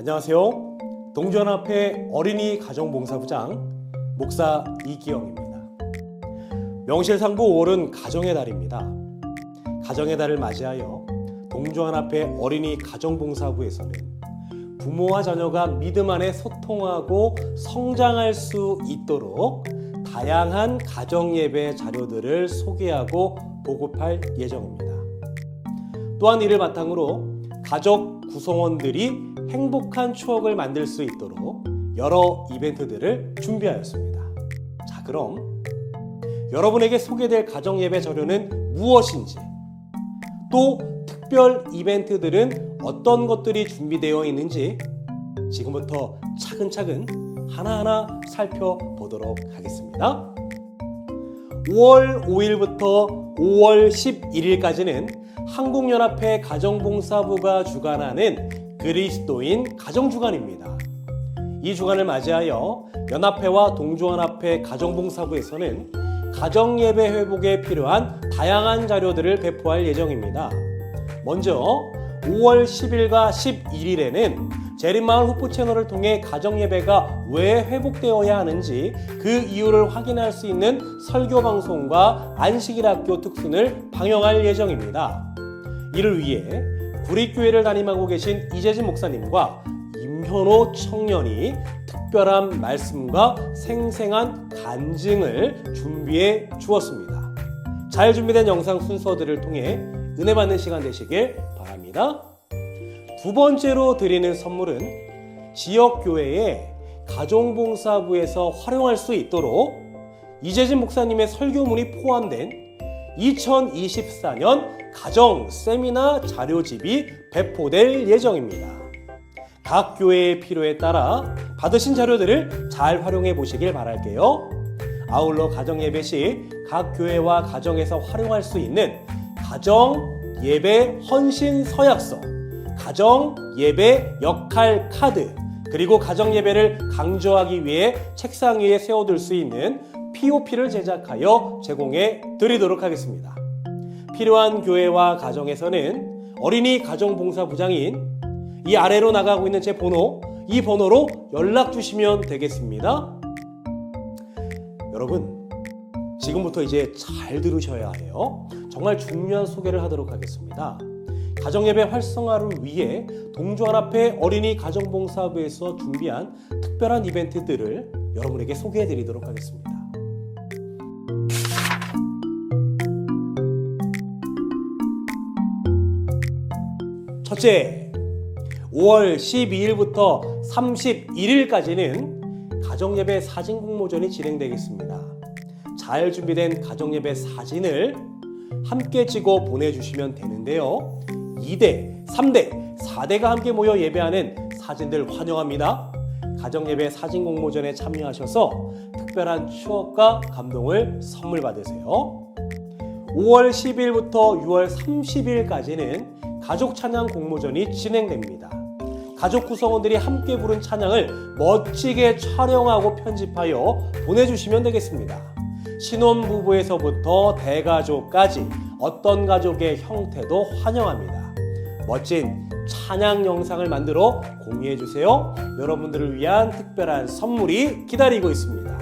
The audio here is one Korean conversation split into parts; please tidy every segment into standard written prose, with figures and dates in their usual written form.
안녕하세요. 동주연합회 어린이 가정봉사부장 목사 이기영입니다. 명실상부 5월은 가정의 달입니다. 가정의 달을 맞이하여 동주연합회 어린이 가정봉사부에서는 부모와 자녀가 믿음 안에 소통하고 성장할 수 있도록 다양한 가정예배 자료들을 소개하고 보급할 예정입니다. 또한 이를 바탕으로 가족 구성원들이 행복한 추억을 만들 수 있도록 여러 이벤트들을 준비하였습니다. 자, 그럼 여러분에게 소개될 가정예배 자료는 무엇인지, 또 특별 이벤트들은 어떤 것들이 준비되어 있는지 지금부터 차근차근 하나하나 살펴보도록 하겠습니다. 5월 5일부터 5월 11일까지는 한국연합회 가정봉사부가 주관하는 그리스도인 가정주간입니다. 이 주간을 맞이하여 연합회와 동주연합회 가정봉사부에서는 가정예배 회복에 필요한 다양한 자료들을 배포할 예정입니다. 먼저 5월 10일과 11일에는 재림마을 후프 채널을 통해 가정예배가 왜 회복되어야 하는지 그 이유를 확인할 수 있는 설교 방송과 안식일 학교 특순을 방영할 예정입니다. 이를 위해 구립교회를 담임하고 계신 이재진 목사님과 임현호 청년이 특별한 말씀과 생생한 간증을 준비해 주었습니다. 잘 준비된 영상 순서들을 통해 은혜 받는 시간 되시길 바랍니다. 두 번째로 드리는 선물은 지역교회의 가정봉사부에서 활용할 수 있도록 이재진 목사님의 설교문이 포함된 2024년 가정 세미나 자료집이 배포될 예정입니다. 각 교회의 필요에 따라 받으신 자료들을 잘 활용해 보시길 바랄게요. 아울러 가정예배 시 각 교회와 가정에서 활용할 수 있는 가정예배 헌신 서약서, 가정예배 역할 카드, 그리고 가정예배를 강조하기 위해 책상 위에 세워둘 수 있는 POP를 제작하여 제공해 드리도록 하겠습니다. 필요한 교회와 가정에서는 어린이 가정봉사부장인 이 아래로 나가고 있는 제 번호, 이 번호로 연락 주시면 되겠습니다. 여러분, 지금부터 이제 잘 들으셔야 해요. 정말 중요한 소개를 하도록 하겠습니다. 가정예배 활성화를 위해 동주연합회 어린이 가정봉사부에서 준비한 특별한 이벤트들을 여러분에게 소개해 드리도록 하겠습니다. 첫째, 5월 12일부터 31일까지는 가정예배 사진 공모전이 진행되겠습니다. 잘 준비된 가정예배 사진을 함께 찍어 보내주시면 되는데요. 2대, 3대, 4대가 함께 모여 예배하는 사진들 환영합니다. 가정예배 사진 공모전에 참여하셔서 특별한 추억과 감동을 선물 받으세요. 5월 10일부터 6월 30일까지는 가족 찬양 공모전이 진행됩니다. 가족 구성원들이 함께 부른 찬양을 멋지게 촬영하고 편집하여 보내주시면 되겠습니다. 신혼부부에서부터 대가족까지 어떤 가족의 형태도 환영합니다. 멋진 찬양 영상을 만들어 공유해주세요. 여러분들을 위한 특별한 선물이 기다리고 있습니다.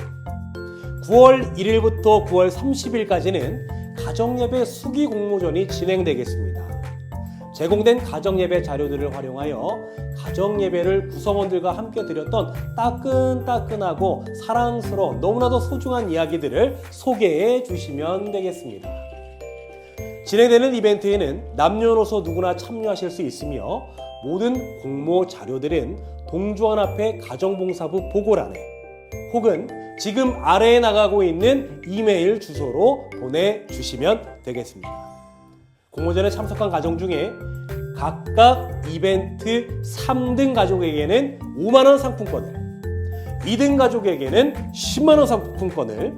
9월 1일부터 9월 30일까지는 가정예배 수기 공모전이 진행되겠습니다. 제공된 가정예배 자료들을 활용하여 가정예배를 구성원들과 함께 드렸던 따끈따끈하고 사랑스러운 너무나도 소중한 이야기들을 소개해 주시면 되겠습니다. 진행되는 이벤트에는 남녀노소 누구나 참여하실 수 있으며 모든 공모 자료들은 동주연합회 가정봉사부 보고란에 혹은 지금 아래에 나가고 있는 이메일 주소로 보내주시면 되겠습니다. 공모전에 참석한 가정 중에 각각 이벤트 3등 가족에게는 5만원 상품권을, 2등 가족에게는 10만원 상품권을,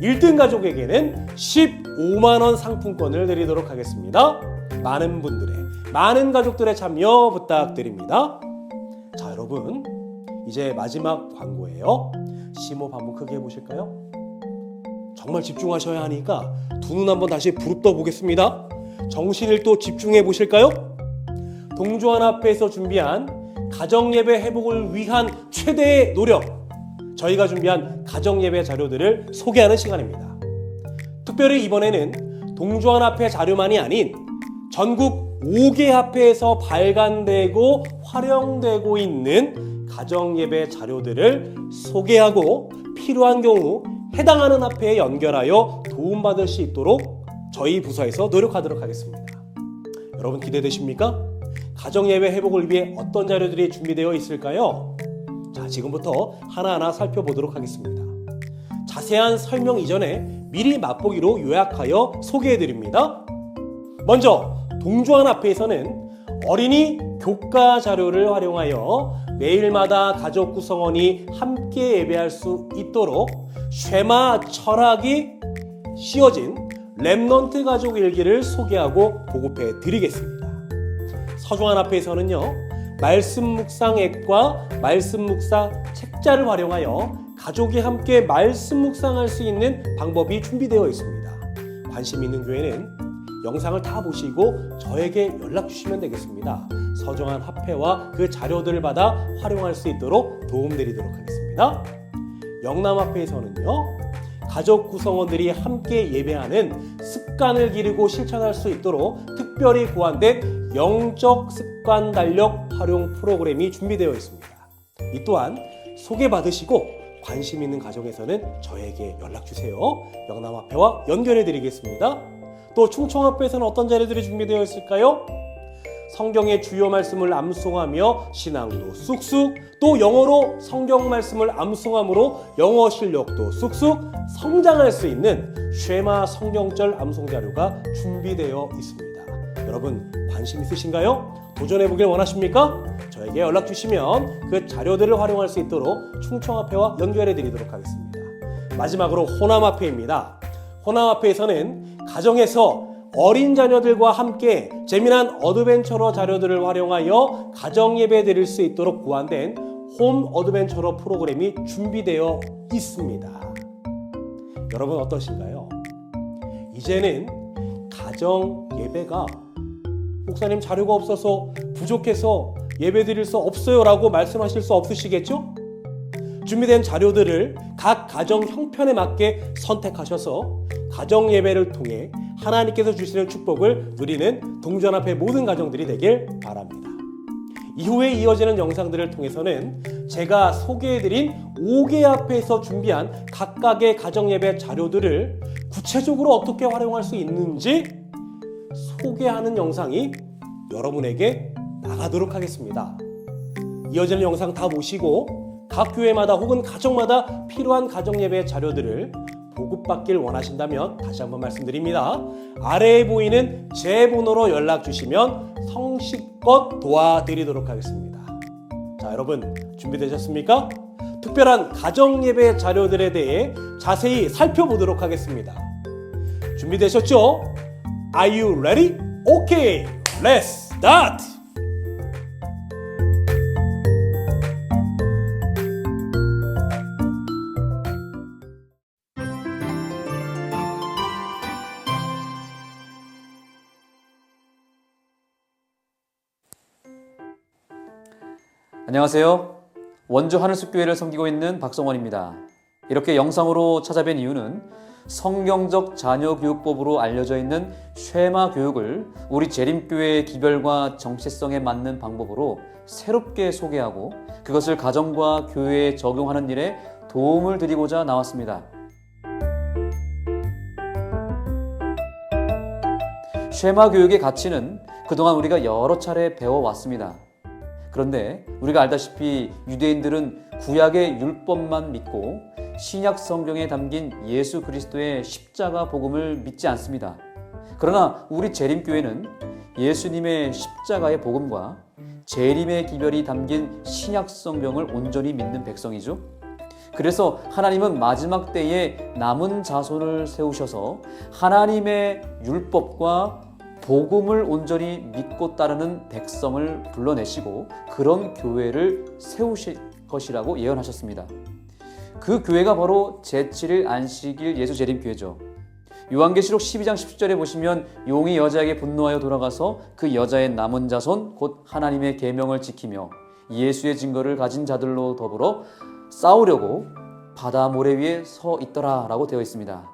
1등 가족에게는 15만원 상품권을 드리도록 하겠습니다. 많은 분들의, 많은 가족들의 참여 부탁드립니다. 자, 여러분, 이제 마지막 광고예요. 심호흡 한번 크게 해보실까요? 정말 집중하셔야 하니까 두 눈 한번 다시 부릅떠 보겠습니다. 정신을 또 집중해 보실까요? 동주연합회에서 준비한 가정예배 회복을 위한 최대의 노력, 저희가 준비한 가정예배 자료들을 소개하는 시간입니다. 특별히 이번에는 동주환합회 자료만이 아닌 전국 5개 합회에서 발간되고 활용되고 있는 가정예배 자료들을 소개하고 필요한 경우 해당하는 합회에 연결하여 도움받을 수 있도록 저희 부서에서 노력하도록 하겠습니다. 여러분 기대되십니까? 가정예배 회복을 위해 어떤 자료들이 준비되어 있을까요? 자, 지금부터 하나하나 살펴보도록 하겠습니다. 자세한 설명 이전에 미리 맛보기로 요약하여 소개해드립니다. 먼저 동주환합회에서는 어린이 교과 자료를 활용하여 매일마다 가족 구성원이 함께 예배할 수 있도록 쉐마 철학이 씌워진 렘넌트 가족 일기를 소개하고 보급해 드리겠습니다. 서중환합회에서는요, 말씀 묵상 앱과 말씀 묵상 책자를 활용하여 가족이 함께 말씀 묵상할 수 있는 방법이 준비되어 있습니다. 관심 있는 교회는 영상을 다 보시고 저에게 연락 주시면 되겠습니다. 서정한 합회와 그 자료들을 받아 활용할 수 있도록 도움드리도록 하겠습니다. 영남합회에서는요, 가족 구성원들이 함께 예배하는 습관을 기르고 실천할 수 있도록 특별히 고안된 영적 습관 달력 활용 프로그램이 준비되어 있습니다. 이 또한 소개받으시고 관심 있는 가정에서는 저에게 연락 주세요. 영남합회와 연결해 드리겠습니다. 또 충청합회에서는 어떤 자료들이 준비되어 있을까요? 성경의 주요 말씀을 암송하며 신앙도 쑥쑥, 또 영어로 성경 말씀을 암송함으로 영어 실력도 쑥쑥 성장할 수 있는 쉐마 성경절 암송 자료가 준비되어 있습니다. 여러분 관심 있으신가요? 도전해보길 원하십니까? 저에게 연락 주시면 그 자료들을 활용할 수 있도록 충청합회와 연결해 드리도록 하겠습니다. 마지막으로 호남합회입니다. 호남합회에서는 가정에서 어린 자녀들과 함께 재미난 어드벤처러 자료들을 활용하여 가정예배 드릴 수 있도록 고안된 홈 어드벤처러 프로그램이 준비되어 있습니다. 여러분 어떠신가요? 이제는 가정예배가 목사님 자료가 없어서 부족해서 예배 드릴 수 없어요 라고 말씀하실 수 없으시겠죠? 준비된 자료들을 각 가정 형편에 맞게 선택하셔서 가정예배를 통해 하나님께서 주시는 축복을 누리는 동주환합회 모든 가정들이 되길 바랍니다. 이후에 이어지는 영상들을 통해서는 제가 소개해드린 5개 합회에서 준비한 각각의 가정예배 자료들을 구체적으로 어떻게 활용할 수 있는지 소개하는 영상이 여러분에게 나가도록 하겠습니다. 이어지는 영상 다 보시고 각 교회마다 혹은 가정마다 필요한 가정예배 자료들을 보급받길 원하신다면 다시 한번 말씀드립니다. 아래에 보이는 제 번호로 연락 주시면 성실껏 도와드리도록 하겠습니다. 자, 여러분 준비되셨습니까? 특별한 가정예배 자료들에 대해 자세히 살펴보도록 하겠습니다. 준비되셨죠? Are you ready? Okay, let's start! 안녕하세요. 원주 하늘숲교회를 섬기고 있는 박성원입니다. 이렇게 영상으로 찾아뵌 이유는 성경적 자녀교육법으로 알려져 있는 쉐마 교육을 우리 재림교회의 기별과 정체성에 맞는 방법으로 새롭게 소개하고 그것을 가정과 교회에 적용하는 일에 도움을 드리고자 나왔습니다. 쉐마 교육의 가치는 그동안 우리가 여러 차례 배워왔습니다. 그런데 우리가 알다시피 유대인들은 구약의 율법만 믿고 신약 성경에 담긴 예수 그리스도의 십자가 복음을 믿지 않습니다. 그러나 우리 재림교회는 예수님의 십자가의 복음과 재림의 기별이 담긴 신약 성경을 온전히 믿는 백성이죠. 그래서 하나님은 마지막 때에 남은 자손을 세우셔서 하나님의 율법과 복음을 온전히 믿고 따르는 백성을 불러내시고 그런 교회를 세우실 것이라고 예언하셨습니다. 그 교회가 바로 제7일 안식일 예수 재림교회죠. 요한계시록 12장 17절에 보시면 용이 여자에게 분노하여 돌아가서 그 여자의 남은 자손 곧 하나님의 계명을 지키며 예수의 증거를 가진 자들로 더불어 싸우려고 바다 모래 위에 서 있더라 라고 되어 있습니다.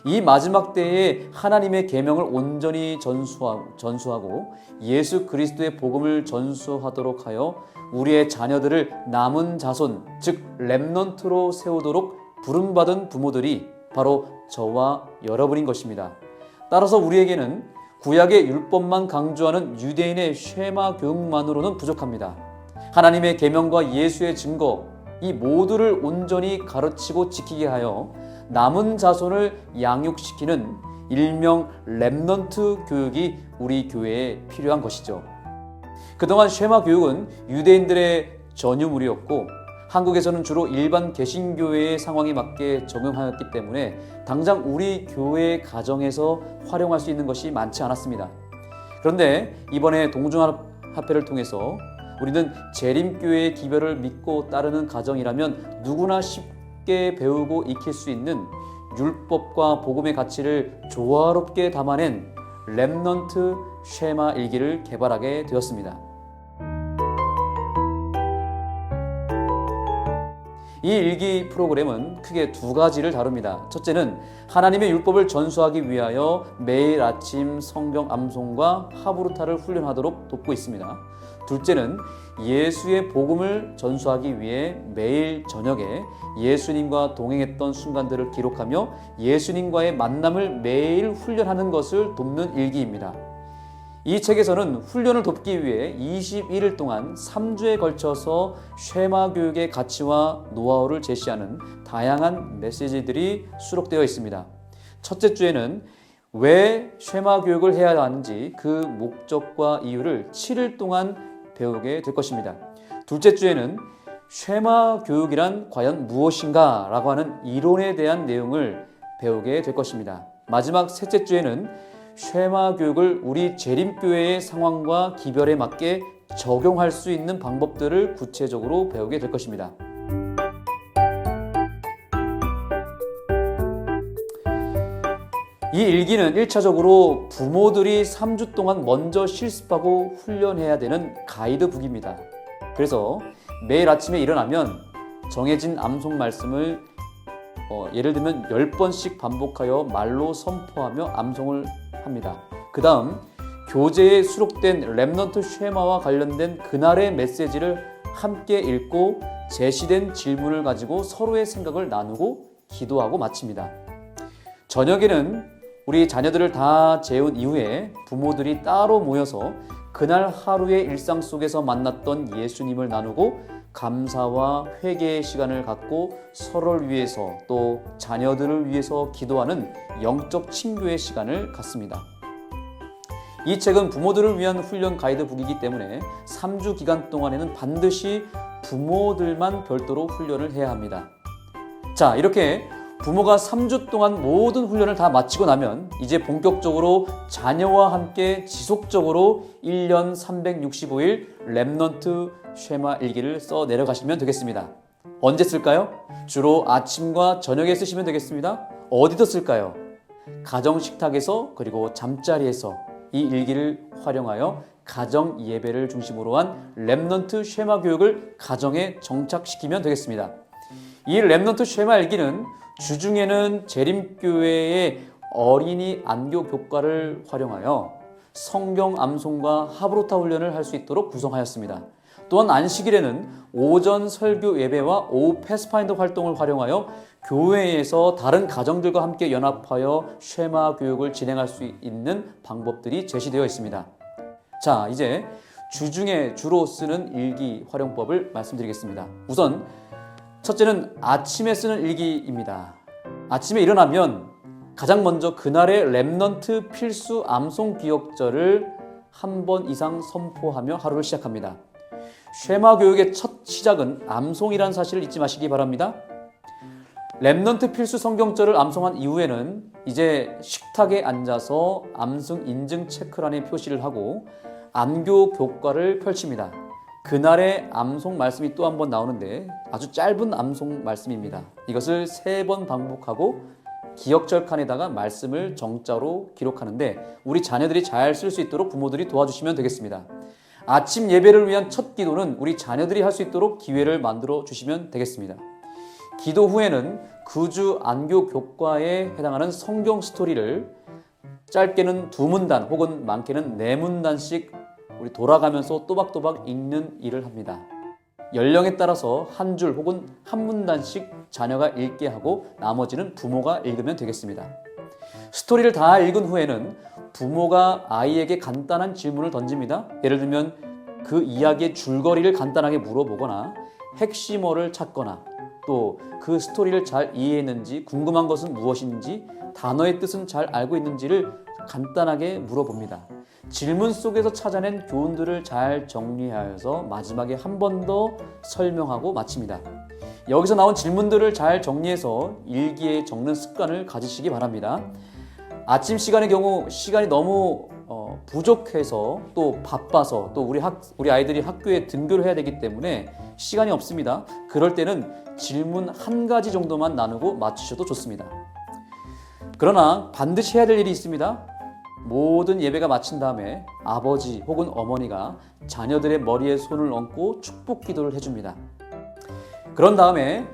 이 마지막 때에 하나님의 계명을 온전히 전수하고 예수 그리스도의 복음을 전수하도록 하여 우리의 자녀들을 남은 자손, 즉 렘넌트로 세우도록 부름받은 부모들이 바로 저와 여러분인 것입니다. 따라서 우리에게는 구약의 율법만 강조하는 유대인의 쉐마 교육만으로는 부족합니다. 하나님의 계명과 예수의 증거, 이 모두를 온전히 가르치고 지키게 하여 남은 자손을 양육시키는 일명 렘넌트 교육이 우리 교회에 필요한 것이죠. 그동안 쉐마 교육은 유대인들의 전유물이었고 한국에서는 주로 일반 개신교회의 상황에 맞게 적용하였기 때문에 당장 우리 교회 가정에서 활용할 수 있는 것이 많지 않았습니다. 그런데 이번에 동중합회를 통해서 우리는 재림교회의 기별을 믿고 따르는 가정이라면 누구나 쉽게 배우고 익힐 수 있는 율법과 복음의 가치를 조화롭게 담아낸 렘넌트 쉐마 일기를 개발하게 되었습니다. 이 일기 프로그램은 크게 두 가지를 다룹니다. 첫째는 하나님의 율법을 전수하기 위하여 매일 아침 성경 암송과 하브루타를 훈련하도록 돕고 있습니다. 둘째는 예수의 복음을 전수하기 위해 매일 저녁에 예수님과 동행했던 순간들을 기록하며 예수님과의 만남을 매일 훈련하는 것을 돕는 일기입니다. 이 책에서는 훈련을 돕기 위해 21일 동안 3주에 걸쳐서 쉐마 교육의 가치와 노하우를 제시하는 다양한 메시지들이 수록되어 있습니다. 첫째 주에는 왜 쉐마 교육을 해야 하는지 그 목적과 이유를 7일 동안 배우게 될 것입니다. 둘째 주에는 쉐마 교육이란 과연 무엇인가 라고 하는 이론에 대한 내용을 배우게 될 것입니다. 마지막 셋째 주에는 쉐마 교육을 우리 재림교회의 상황과 기별에 맞게 적용할 수 있는 방법들을 구체적으로 배우게 될 것입니다. 이 일기는 1차적으로 부모들이 3주 동안 먼저 실습하고 훈련해야 되는 가이드북입니다. 그래서 매일 아침에 일어나면 정해진 암송 말씀을 예를 들면 10번씩 반복하여 말로 선포하며 암송을 합니다. 그 다음 교재에 수록된 렘넌트 쉐마와 관련된 그날의 메시지를 함께 읽고 제시된 질문을 가지고 서로의 생각을 나누고 기도하고 마칩니다. 저녁에는 우리 자녀들을 다 재운 이후에 부모들이 따로 모여서 그날 하루의 일상 속에서 만났던 예수님을 나누고 감사와 회개의 시간을 갖고 서로를 위해서 또 자녀들을 위해서 기도하는 영적 친교의 시간을 갖습니다. 이 책은 부모들을 위한 훈련 가이드북이기 때문에 3주 기간 동안에는 반드시 부모들만 별도로 훈련을 해야 합니다. 자, 이렇게 부모가 3주 동안 모든 훈련을 다 마치고 나면 이제 본격적으로 자녀와 함께 지속적으로 1년 365일 렘넌트 쉐마 일기를 써 내려가시면 되겠습니다. 언제 쓸까요? 주로 아침과 저녁에 쓰시면 되겠습니다. 어디서 쓸까요? 가정 식탁에서 그리고 잠자리에서 이 일기를 활용하여 가정 예배를 중심으로 한 렘넌트 쉐마 교육을 가정에 정착시키면 되겠습니다. 이 렘넌트 쉐마 일기는 주중에는 재림교회의 어린이 안교 교과를 활용하여 성경 암송과 하브로타 훈련을 할 수 있도록 구성하였습니다. 또한 안식일에는 오전 설교 예배와 오후 패스파인더 활동을 활용하여 교회에서 다른 가정들과 함께 연합하여 쉐마 교육을 진행할 수 있는 방법들이 제시되어 있습니다. 자, 이제 주중에 주로 쓰는 일기 활용법을 말씀드리겠습니다. 우선 첫째는 아침에 쓰는 일기입니다. 아침에 일어나면 가장 먼저 그날의 렘넌트 필수 암송 기억절을 한 번 이상 선포하며 하루를 시작합니다. 쉐마 교육의 첫 시작은 암송이라는 사실을 잊지 마시기 바랍니다. 렘넌트 필수 성경절을 암송한 이후에는 이제 식탁에 앉아서 암송 인증 체크란에 표시를 하고 안교 교과를 펼칩니다. 그날의 암송 말씀이 또 한 번 나오는데 아주 짧은 암송 말씀입니다. 이것을 3번 반복하고 기억절 칸에다가 말씀을 정자로 기록하는데 우리 자녀들이 잘 쓸 수 있도록 부모들이 도와주시면 되겠습니다. 아침 예배를 위한 첫 기도는 우리 자녀들이 할 수 있도록 기회를 만들어 주시면 되겠습니다. 기도 후에는 구주 안교 교과에 해당하는 성경 스토리를 짧게는 2문단 혹은 많게는 4문단씩 우리 돌아가면서 또박또박 읽는 일을 합니다. 연령에 따라서 한 줄 혹은 한 문단씩 자녀가 읽게 하고 나머지는 부모가 읽으면 되겠습니다. 스토리를 다 읽은 후에는 부모가 아이에게 간단한 질문을 던집니다. 예를 들면 그 이야기의 줄거리를 간단하게 물어보거나 핵심어를 찾거나 또 그 스토리를 잘 이해했는지, 궁금한 것은 무엇인지, 단어의 뜻은 잘 알고 있는지를 간단하게 물어봅니다. 질문 속에서 찾아낸 교훈들을 잘 정리하여서 마지막에 한 번 더 설명하고 마칩니다. 여기서 나온 질문들을 잘 정리해서 일기에 적는 습관을 가지시기 바랍니다. 아침 시간의 경우 시간이 너무 부족해서 또 바빠서 또 우리 아이들이 학교에 등교를 해야 되기 때문에 시간이 없습니다. 그럴 때는 질문 한 가지 정도만 나누고 맞추셔도 좋습니다. 그러나 반드시 해야 될 일이 있습니다. 모든 예배가 마친 다음에 아버지 혹은 어머니가 자녀들의 머리에 손을 얹고 축복 기도를 해줍니다. 그런 다음에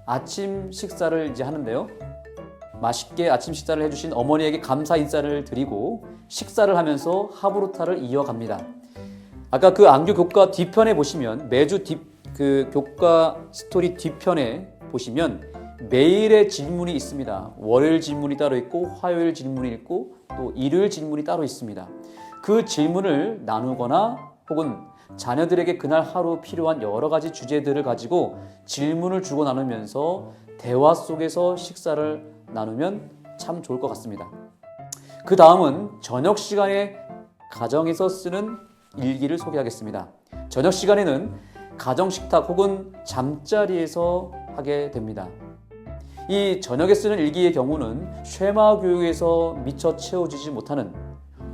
아침 식사를 이제 하는데요. 맛있게 아침 식사를 해주신 어머니에게 감사 인사를 드리고 식사를 하면서 하브루타를 이어갑니다. 아까 그 안교 교과 뒤편에 보시면 매주 그 교과 스토리 뒤편에 보시면 매일의 질문이 있습니다. 월요일 질문이 따로 있고 화요일 질문이 있고 또 일요일 질문이 따로 있습니다. 그 질문을 나누거나 혹은 자녀들에게 그날 하루 필요한 여러 가지 주제들을 가지고 질문을 주고 나누면서 대화 속에서 식사를 나누면 참 좋을 것 같습니다. 그 다음은 저녁 시간에 가정에서 쓰는 일기를 소개하겠습니다. 저녁 시간에는 가정식탁 혹은 잠자리에서 하게 됩니다. 이 저녁에 쓰는 일기의 경우는 쉐마 교육에서 미처 채워지지 못하는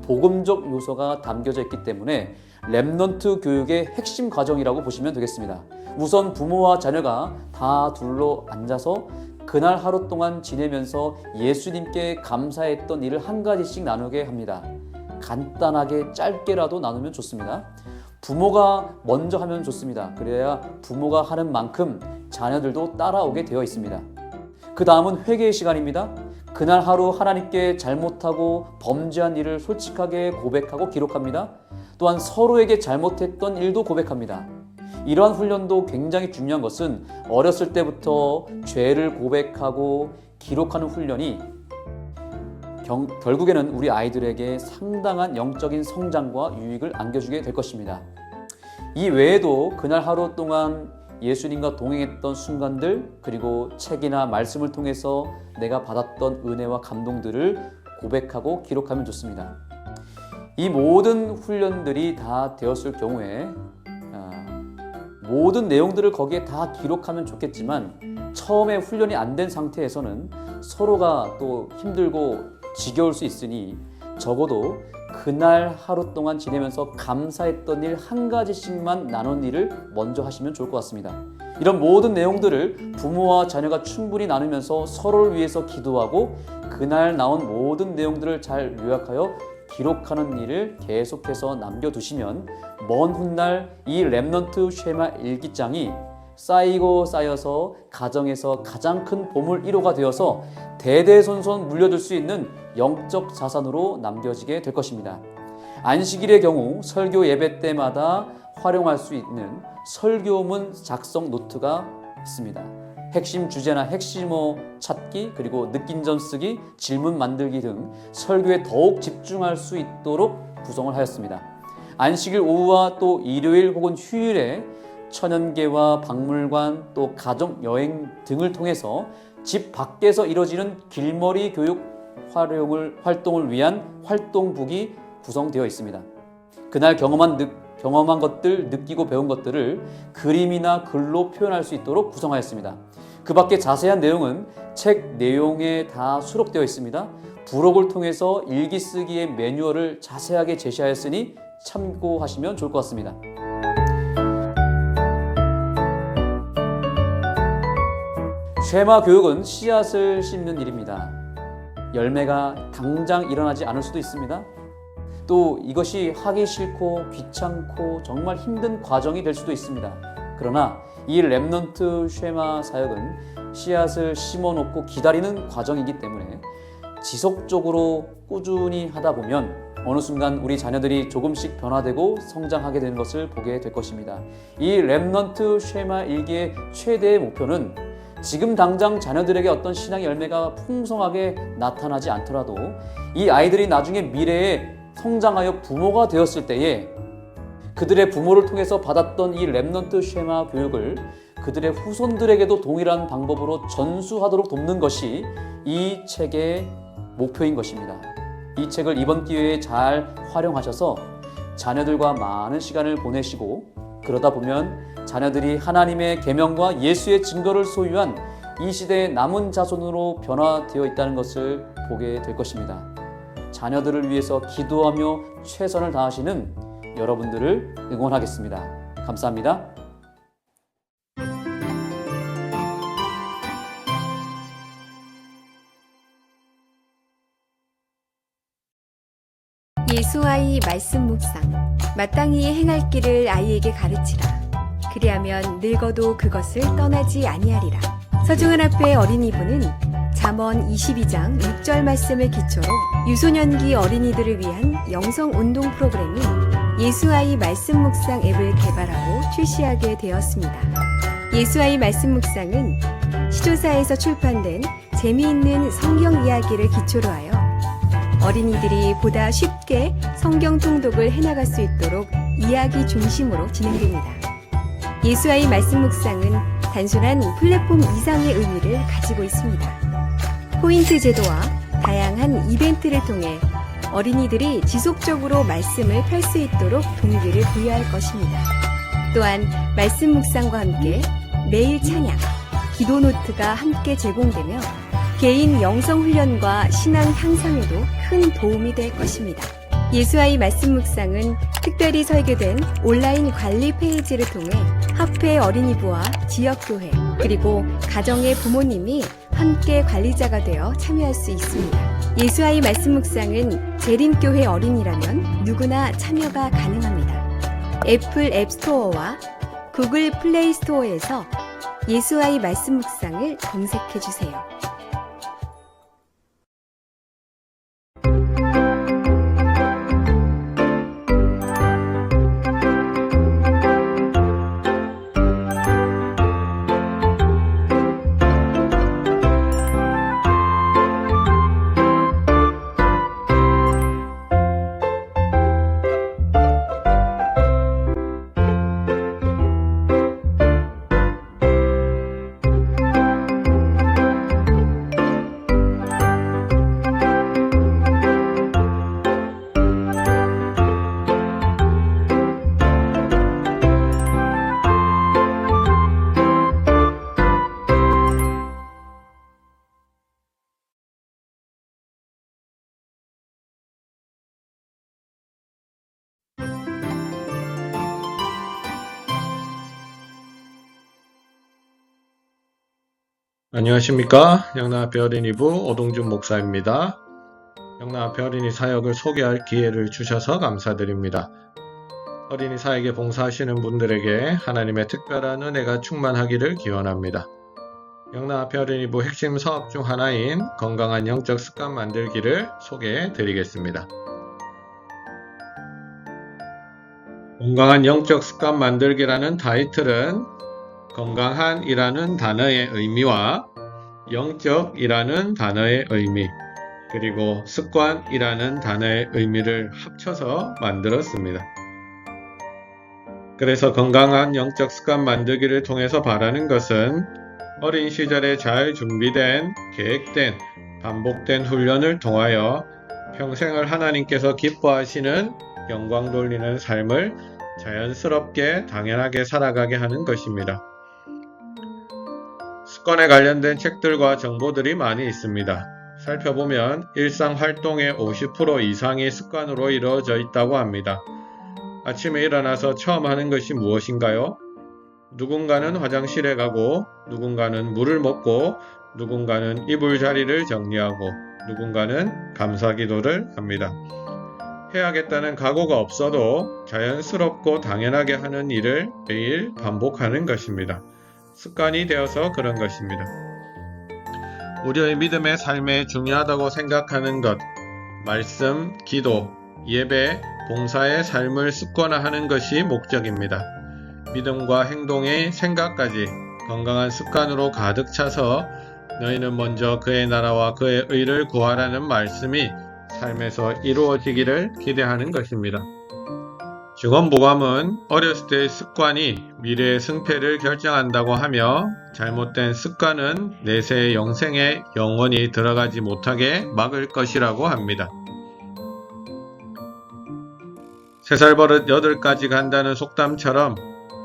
복음적 요소가 담겨져 있기 때문에 렘넌트 교육의 핵심 과정이라고 보시면 되겠습니다. 우선 부모와 자녀가 다 둘러 앉아서 그날 하루 동안 지내면서 예수님께 감사했던 일을 한 가지씩 나누게 합니다. 간단하게 짧게라도 나누면 좋습니다. 부모가 먼저 하면 좋습니다. 그래야 부모가 하는 만큼 자녀들도 따라오게 되어 있습니다. 그 다음은 회개의 시간입니다. 그날 하루 하나님께 잘못하고 범죄한 일을 솔직하게 고백하고 기록합니다. 또한 서로에게 잘못했던 일도 고백합니다. 이러한 훈련도 굉장히 중요한 것은 어렸을 때부터 죄를 고백하고 기록하는 훈련이 결국에는 우리 아이들에게 상당한 영적인 성장과 유익을 안겨주게 될 것입니다. 이 외에도 그날 하루 동안 예수님과 동행했던 순간들 그리고 책이나 말씀을 통해서 내가 받았던 은혜와 감동들을 고백하고 기록하면 좋습니다. 이 모든 훈련들이 다 되었을 경우에 모든 내용들을 거기에 다 기록하면 좋겠지만 처음에 훈련이 안 된 상태에서는 서로가 또 힘들고 지겨울 수 있으니 적어도 그날 하루 동안 지내면서 감사했던 일 한 가지씩만 나눈 일을 먼저 하시면 좋을 것 같습니다. 이런 모든 내용들을 부모와 자녀가 충분히 나누면서 서로를 위해서 기도하고 그날 나온 모든 내용들을 잘 요약하여 기록하는 일을 계속해서 남겨두시면 먼 훗날 이 렘넌트 쉐마 일기장이 쌓이고 쌓여서 가정에서 가장 큰 보물 1호가 되어서 대대손손 물려줄 수 있는 영적 자산으로 남겨지게 될 것입니다. 안식일의 경우 설교 예배 때마다 활용할 수 있는 설교문 작성 노트가 있습니다. 핵심 주제나 핵심어 찾기, 그리고 느낀 점 쓰기, 질문 만들기 등 설교에 더욱 집중할 수 있도록 구성을 하였습니다. 안식일 오후와 또 일요일 혹은 휴일에 천연계와 박물관 또 가족 여행 등을 통해서 집 밖에서 이뤄지는 길머리 교육 활동을 위한 활동북이 구성되어 있습니다. 그날 경험한 것들, 느끼고 배운 것들을 그림이나 글로 표현할 수 있도록 구성하였습니다. 그 밖에 자세한 내용은 책 내용에 다 수록되어 있습니다. 부록을 통해서 일기 쓰기의 매뉴얼을 자세하게 제시하였으니 참고하시면 좋을 것 같습니다. 쉐마 교육은 씨앗을 심는 일입니다. 열매가 당장 일어나지 않을 수도 있습니다. 또 이것이 하기 싫고 귀찮고 정말 힘든 과정이 될 수도 있습니다. 그러나 이 렘넌트 쉐마 사역은 씨앗을 심어놓고 기다리는 과정이기 때문에 지속적으로 꾸준히 하다 보면 어느 순간 우리 자녀들이 조금씩 변화되고 성장하게 되는 것을 보게 될 것입니다. 이 렘넌트 쉐마 일기의 최대의 목표는 지금 당장 자녀들에게 어떤 신앙의 열매가 풍성하게 나타나지 않더라도 이 아이들이 나중에 미래에 성장하여 부모가 되었을 때에 그들의 부모를 통해서 받았던 이 렘넌트 쉐마 교육을 그들의 후손들에게도 동일한 방법으로 전수하도록 돕는 것이 이 책의 목표인 것입니다. 이 책을 이번 기회에 잘 활용하셔서 자녀들과 많은 시간을 보내시고 그러다 보면 자녀들이 하나님의 계명과 예수의 증거를 소유한 이 시대의 남은 자손으로 변화되어 있다는 것을 보게 될 것입니다. 자녀들을 위해서 기도하며 최선을 다하시는 여러분들을 응원하겠습니다. 감사합니다. 예수와의 말씀 묵상. 마땅히 행할 길을 아이에게 가르치라. 그리하면 늙어도 그것을 떠나지 아니하리라. 서중한 앞에 어린이부는 잠언 22장 6절 말씀을 기초로 유소년기 어린이들을 위한 영성 운동 프로그램인 예수와의 말씀 묵상 앱을 개발하고 출시하게 되었습니다. 예수와의 말씀 묵상은 시조사에서 출판된 재미있는 성경 이야기를 기초로 하여 어린이들이 보다 쉽게 성경 통독을 해나갈 수 있도록 이야기 중심으로 진행됩니다. 예수와의 말씀 묵상은 단순한 플랫폼 이상의 의미를 가지고 있습니다. 포인트 제도와 다양한 이벤트를 통해 어린이들이 지속적으로 말씀을 펼 수 있도록 동기를 부여할 것입니다. 또한 말씀 묵상과 함께 매일 찬양, 기도 노트가 함께 제공되며 개인 영성 훈련과 신앙 향상에도 큰 도움이 될 것입니다. 예수와의 말씀 묵상은 특별히 설계된 온라인 관리 페이지를 통해 학회 어린이부와 지역교회 그리고 가정의 부모님이 함께 관리자가 되어 참여할 수 있습니다. 예수와의 말씀 묵상은 재림교회 어린이라면 누구나 참여가 가능합니다. 애플 앱스토어와 구글 플레이 스토어에서 예수와의 말씀 묵상을 검색해 주세요. 안녕하십니까. 영남앞에 어린이부 오동준 목사입니다. 영남앞에 어린이 사역을 소개할 기회를 주셔서 감사드립니다. 어린이 사역에 봉사하시는 분들에게 하나님의 특별한 은혜가 충만하기를 기원합니다. 영남앞에 어린이부 핵심 사업 중 하나인 건강한 영적 습관 만들기를 소개해 드리겠습니다. 건강한 영적 습관 만들기라는 타이틀은 건강한이라는 단어의 의미와 영적이라는 단어의 의미, 그리고 습관이라는 단어의 의미를 합쳐서 만들었습니다. 그래서 건강한 영적 습관 만들기를 통해서 바라는 것은 어린 시절에 잘 준비된, 계획된, 반복된 훈련을 통하여 평생을 하나님께서 기뻐하시는 영광 돌리는 삶을 자연스럽게 당연하게 살아가게 하는 것입니다. 습관에 관련된 책들과 정보들이 많이 있습니다. 살펴보면 일상 활동의 50% 이상이 습관으로 이루어져 있다고 합니다. 아침에 일어나서 처음 하는 것이 무엇인가요? 누군가는 화장실에 가고, 누군가는 물을 먹고, 누군가는 이불 자리를 정리하고, 누군가는 감사기도를 합니다. 해야겠다는 각오가 없어도 자연스럽고 당연하게 하는 일을 매일 반복하는 것입니다. 습관이 되어서 그런 것입니다. 우리의 믿음의 삶에 중요하다고 생각하는 것, 말씀, 기도, 예배, 봉사의 삶을 습관화하는 것이 목적입니다. 믿음과 행동의 생각까지 건강한 습관으로 가득 차서 너희는 먼저 그의 나라와 그의 의를 구하라는 말씀이 삶에서 이루어지기를 기대하는 것입니다. 증언보감은 어렸을 때의 습관이 미래의 승패를 결정한다고 하며 잘못된 습관은 내세의 영생에 영원히 들어가지 못하게 막을 것이라고 합니다. 3살 버릇 8가지 간다는 속담처럼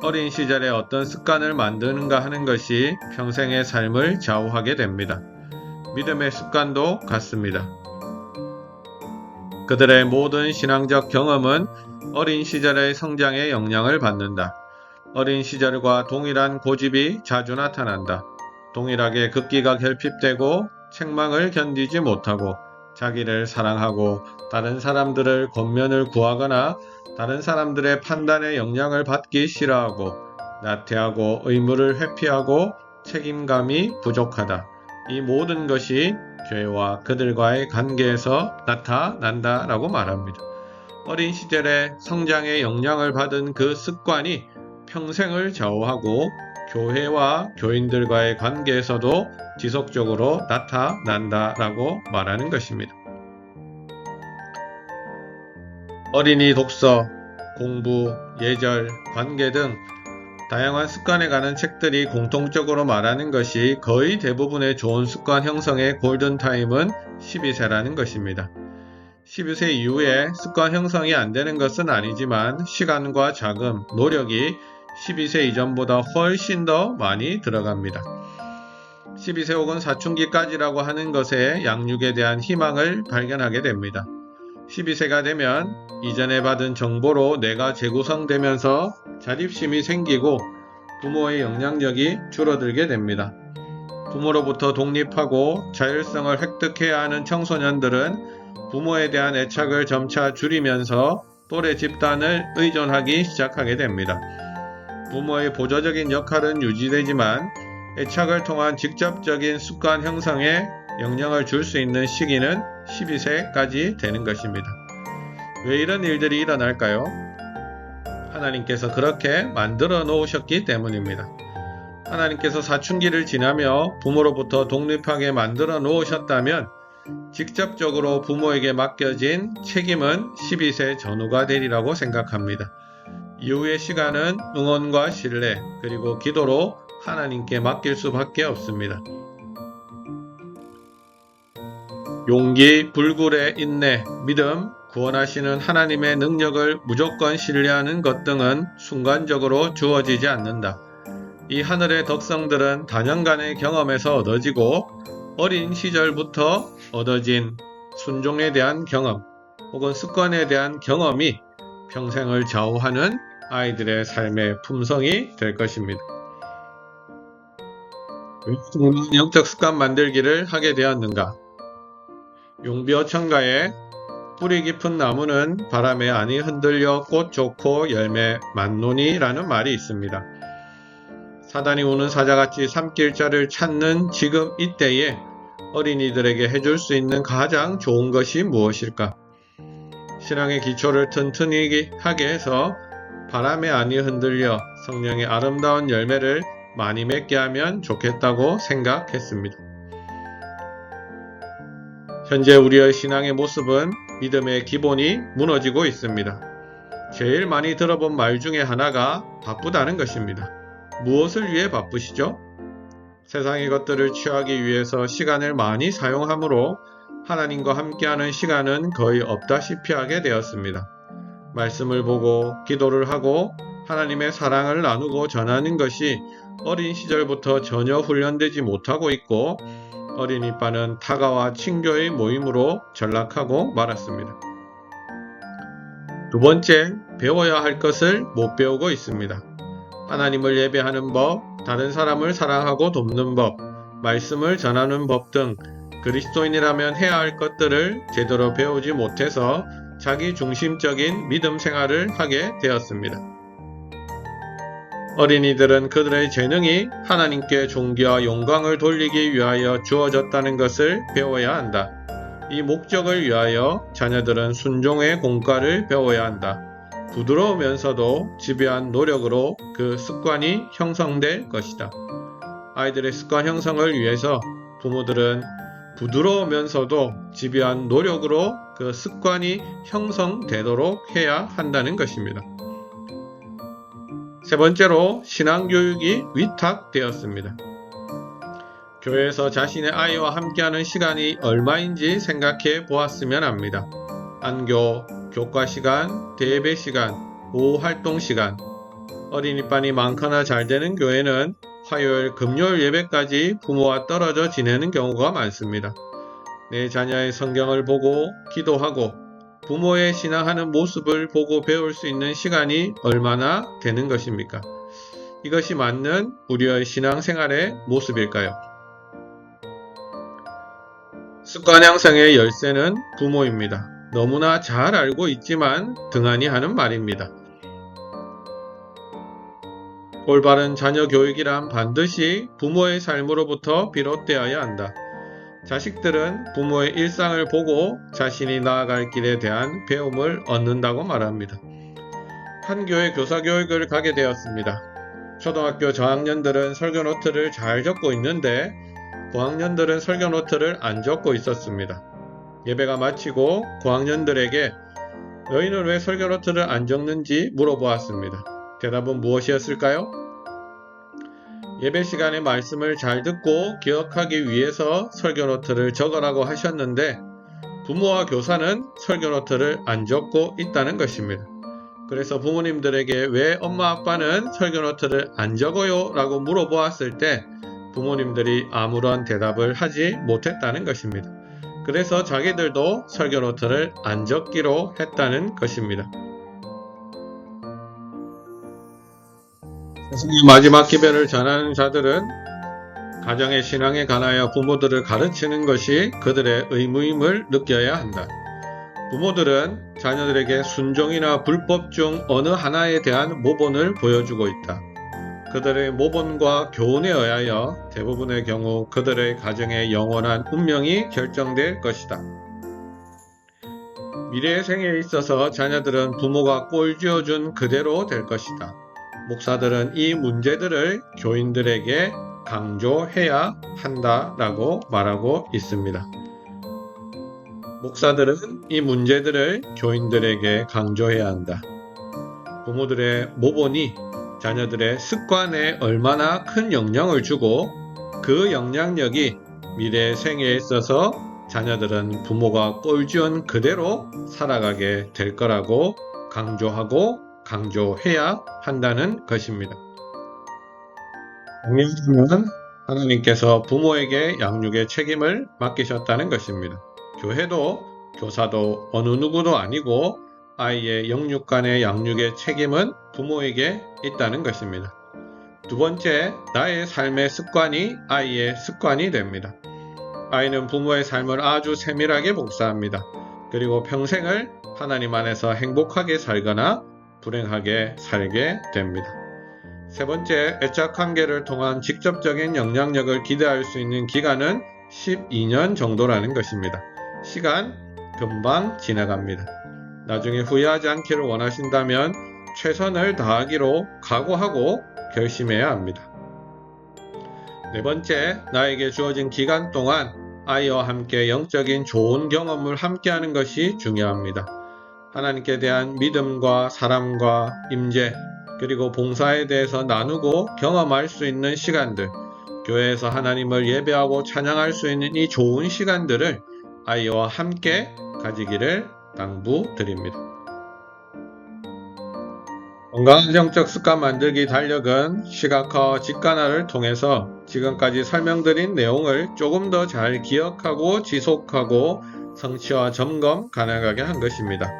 어린 시절에 어떤 습관을 만드는가 하는 것이 평생의 삶을 좌우하게 됩니다. 믿음의 습관도 같습니다. 그들의 모든 신앙적 경험은 어린 시절의 성장에 영향을 받는다. 어린 시절과 동일한 고집이 자주 나타난다. 동일하게 극기가 결핍되고 책망을 견디지 못하고 자기를 사랑하고 다른 사람들을 권면을 구하거나 다른 사람들의 판단에 영향을 받기 싫어하고 나태하고 의무를 회피하고 책임감이 부족하다. 이 모든 것이 교회와 그들과의 관계에서 나타난다라고 말합니다. 어린 시절에 성장에 영향을 받은 그 습관이 평생을 좌우하고 교회와 교인들과의 관계에서도 지속적으로 나타난다라고 말하는 것입니다. 어린이 독서, 공부, 예절, 관계 등 다양한 습관에 관한 책들이 공통적으로 말하는 것이 거의 대부분의 좋은 습관 형성의 골든타임은 12세라는 것입니다. 12세 이후에 습관 형성이 안 되는 것은 아니지만 시간과 자금, 노력이 12세 이전보다 훨씬 더 많이 들어갑니다. 12세 혹은 사춘기까지라고 하는 것에 양육에 대한 희망을 발견하게 됩니다. 12세가 되면 이전에 받은 정보로 뇌가 재구성되면서 자립심이 생기고 부모의 영향력이 줄어들게 됩니다. 부모로부터 독립하고 자율성을 획득해야 하는 청소년들은 부모에 대한 애착을 점차 줄이면서 또래 집단을 의존하기 시작하게 됩니다. 부모의 보조적인 역할은 유지되지만 애착을 통한 직접적인 습관 형성에 영향을 줄 수 있는 시기는 12세까지 되는 것입니다. 왜 이런 일들이 일어날까요? 하나님께서 그렇게 만들어 놓으셨기 때문입니다. 하나님께서 사춘기를 지나며 부모로부터 독립하게 만들어 놓으셨다면 직접적으로 부모에게 맡겨진 책임은 12세 전후가 되리라고 생각합니다. 이후의 시간은 응원과 신뢰 그리고 기도로 하나님께 맡길 수밖에 없습니다. 용기, 불굴의 인내, 믿음, 구원하시는 하나님의 능력을 무조건 신뢰하는 것 등은 순간적으로 주어지지 않는다. 이 하늘의 덕성들은 다년간의 경험에서 얻어지고 어린 시절부터 얻어진 순종에 대한 경험 혹은 습관에 대한 경험이 평생을 좌우하는 아이들의 삶의 품성이 될 것입니다. 왜 우리는 영적 습관 만들기를 하게 되었는가? 용비어천가에 뿌리 깊은 나무는 바람에 안이 흔들려 꽃 좋고 열매 많노니라는 말이 있습니다. 사단이 우는 사자같이 삼킬 자를 찾는 지금 이때에 어린이들에게 해줄 수 있는 가장 좋은 것이 무엇일까? 신앙의 기초를 튼튼히 하게 해서 바람에 안이 흔들려 성령의 아름다운 열매를 많이 맺게 하면 좋겠다고 생각했습니다. 현재 우리의 신앙의 모습은 믿음의 기본이 무너지고 있습니다. 제일 많이 들어본 말 중에 하나가 바쁘다는 것입니다. 무엇을 위해 바쁘시죠? 세상의 것들을 취하기 위해서 시간을 많이 사용하므로 하나님과 함께하는 시간은 거의 없다시피 하게 되었습니다. 말씀을 보고 기도를 하고 하나님의 사랑을 나누고 전하는 것이 어린 시절부터 전혀 훈련되지 못하고 있고 어린이반은 타가와 친교의 모임으로 전락하고 말았습니다. 두 번째, 배워야 할 것을 못 배우고 있습니다. 하나님을 예배하는 법, 다른 사람을 사랑하고 돕는 법, 말씀을 전하는 법 등 그리스도인이라면 해야 할 것들을 제대로 배우지 못해서 자기 중심적인 믿음 생활을 하게 되었습니다. 어린이들은 그들의 재능이 하나님께 존귀와 영광을 돌리기 위하여 주어졌다는 것을 배워야 한다. 이 목적을 위하여 자녀들은 순종의 공과를 배워야 한다. 부드러우면서도 집요한 노력으로 그 습관이 형성될 것이다. 아이들의 습관 형성을 위해서 부모들은 부드러우면서도 집요한 노력으로 그 습관이 형성되도록 해야 한다는 것입니다. 세 번째로 신앙교육이 위탁되었습니다. 교회에서 자신의 아이와 함께하는 시간이 얼마인지 생각해 보았으면 합니다. 안교, 교과 시간, 대예배 시간, 오후 활동 시간. 어린이반이 많거나 잘 되는 교회는 화요일, 금요일 예배까지 부모와 떨어져 지내는 경우가 많습니다. 내 자녀의 성경을 보고 기도하고 부모의 신앙하는 모습을 보고 배울 수 있는 시간이 얼마나 되는 것입니까? 이것이 맞는 우리의 신앙생활의 모습일까요? 습관 형성의 열쇠는 부모입니다. 너무나 잘 알고 있지만 등한히 하는 말입니다. 올바른 자녀 교육이란 반드시 부모의 삶으로부터 비롯되어야 한다. 자식들은 부모의 일상을 보고 자신이 나아갈 길에 대한 배움을 얻는다고 말합니다. 한 교회 교사 교육을 가게 되었습니다. 초등학교 저학년들은 설교 노트를 잘 적고 있는데 고학년들은 설교 노트를 안 적고 있었습니다. 예배가 마치고 고학년들에게 너희는 왜 설교 노트를 안 적는지 물어보았습니다. 대답은 무엇이었을까요? 예배 시간에 말씀을 잘 듣고 기억하기 위해서 설교 노트를 적으라고 하셨는데 부모와 교사는 설교 노트를 안 적고 있다는 것입니다. 그래서 부모님들에게 왜 엄마 아빠는 설교 노트를 안 적어요? 라고 물어보았을 때 부모님들이 아무런 대답을 하지 못했다는 것입니다. 그래서 자기들도 설교 노트를 안 적기로 했다는 것입니다. 세상의 마지막 기별을 전하는 자들은 가정의 신앙에 관하여 부모들을 가르치는 것이 그들의 의무임을 느껴야 한다. 부모들은 자녀들에게 순종이나 불법 중 어느 하나에 대한 모본을 보여주고 있다. 그들의 모본과 교훈에 의하여 대부분의 경우 그들의 가정의 영원한 운명이 결정될 것이다. 미래의 생에 있어서 자녀들은 부모가 꼴쥐어준 그대로 될 것이다. 목사들은 이 문제들을 교인들에게 강조해야 한다라고 말하고 있습니다. 목사들은 이 문제들을 교인들에게 강조해야 한다. 부모들의 모본이 자녀들의 습관에 얼마나 큰 영향을 주고 그 영향력이 미래의 생애에 있어서 자녀들은 부모가 꼴쥐은 그대로 살아가게 될 거라고 강조해야 한다는 것입니다. 양육은 하나님께서 부모에게 양육의 책임을 맡기셨다는 것입니다. 교회도 교사도 어느 누구도 아니고 아이의 영육간의 양육의 책임은 부모에게 있다는 것입니다. 두 번째, 나의 삶의 습관이 아이의 습관이 됩니다. 아이는 부모의 삶을 아주 세밀하게 복사합니다. 그리고 평생을 하나님 안에서 행복하게 살거나 불행하게 살게 됩니다. 세 번째, 애착 관계를 통한 직접적인 영향력을 기대할 수 있는 기간은 12년 정도라는 것입니다. 시간 금방 지나갑니다. 나중에 후회하지 않기를 원하신다면 최선을 다하기로 각오하고 결심해야 합니다. 네 번째, 나에게 주어진 기간 동안 아이와 함께 영적인 좋은 경험을 함께하는 것이 중요합니다. 하나님께 대한 믿음과 사랑과 임재, 그리고 봉사에 대해서 나누고 경험할 수 있는 시간들, 교회에서 하나님을 예배하고 찬양할 수 있는 이 좋은 시간들을 아이와 함께 가지기를 당부드립니다. 건강한 영적 습관 만들기 달력은 시각화와 직관화를 통해서 지금까지 설명드린 내용을 조금 더 잘 기억하고 지속하고 성취와 점검 가능하게 한 것입니다.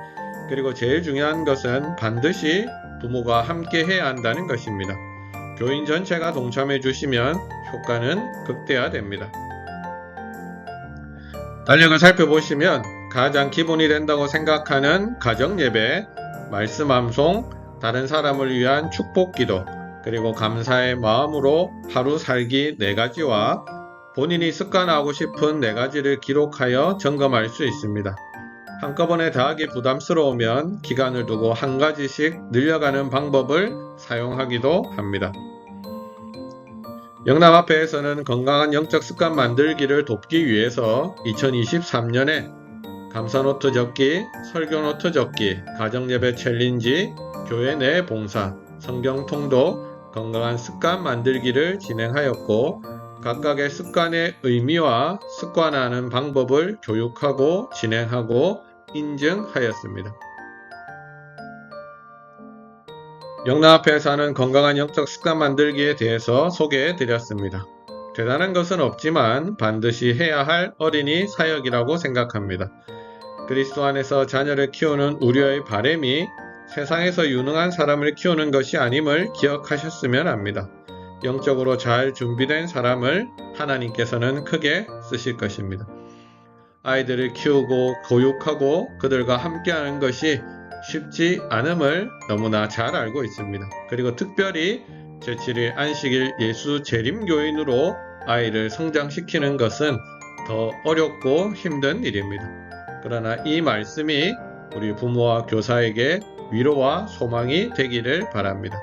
그리고 제일 중요한 것은 반드시 부모가 함께 해야 한다는 것입니다. 교인 전체가 동참해 주시면 효과는 극대화됩니다. 달력을 살펴보시면 가장 기본이 된다고 생각하는 가정예배, 말씀 암송, 다른 사람을 위한 축복기도, 그리고 감사의 마음으로 하루 살기 4가지와 본인이 습관하고 싶은 4가지를 기록하여 점검할 수 있습니다. 한꺼번에 다 하기 부담스러우면 기간을 두고 한 가지씩 늘려가는 방법을 사용하기도 합니다. 영남합회에서는 건강한 영적 습관 만들기를 돕기 위해서 2023년에 감사노트 적기, 설교노트 적기, 가정예배 챌린지, 교회 내 봉사, 성경 통독, 건강한 습관 만들기를 진행하였고, 각각의 습관의 의미와 습관화하는 방법을 교육하고 진행하고 인증하였습니다. 영남합회에서 하는 건강한 영적 습관 만들기에 대해서 소개해 드렸습니다. 대단한 것은 없지만 반드시 해야 할 어린이 사역이라고 생각합니다. 그리스도 안에서 자녀를 키우는 우리의 바람이 세상에서 유능한 사람을 키우는 것이 아님을 기억하셨으면 합니다. 영적으로 잘 준비된 사람을 하나님께서는 크게 쓰실 것입니다. 아이들을 키우고 교육하고 그들과 함께하는 것이 쉽지 않음을 너무나 잘 알고 있습니다. 그리고 특별히 제7일 안식일 예수 재림교인으로 아이를 성장시키는 것은 더 어렵고 힘든 일입니다. 그러나 이 말씀이 우리 부모와 교사에게 위로와 소망이 되기를 바랍니다.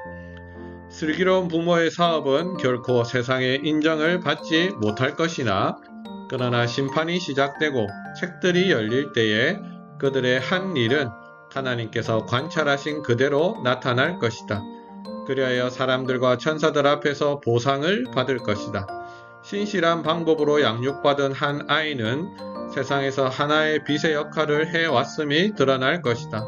슬기로운 부모의 사업은 결코 세상의 인정을 받지 못할 것이나, 그러나 심판이 시작되고 책들이 열릴 때에 그들의 한 일은 하나님께서 관찰하신 그대로 나타날 것이다. 그리하여 사람들과 천사들 앞에서 보상을 받을 것이다. 신실한 방법으로 양육받은 한 아이는 세상에서 하나의 빛의 역할을 해왔음이 드러날 것이다.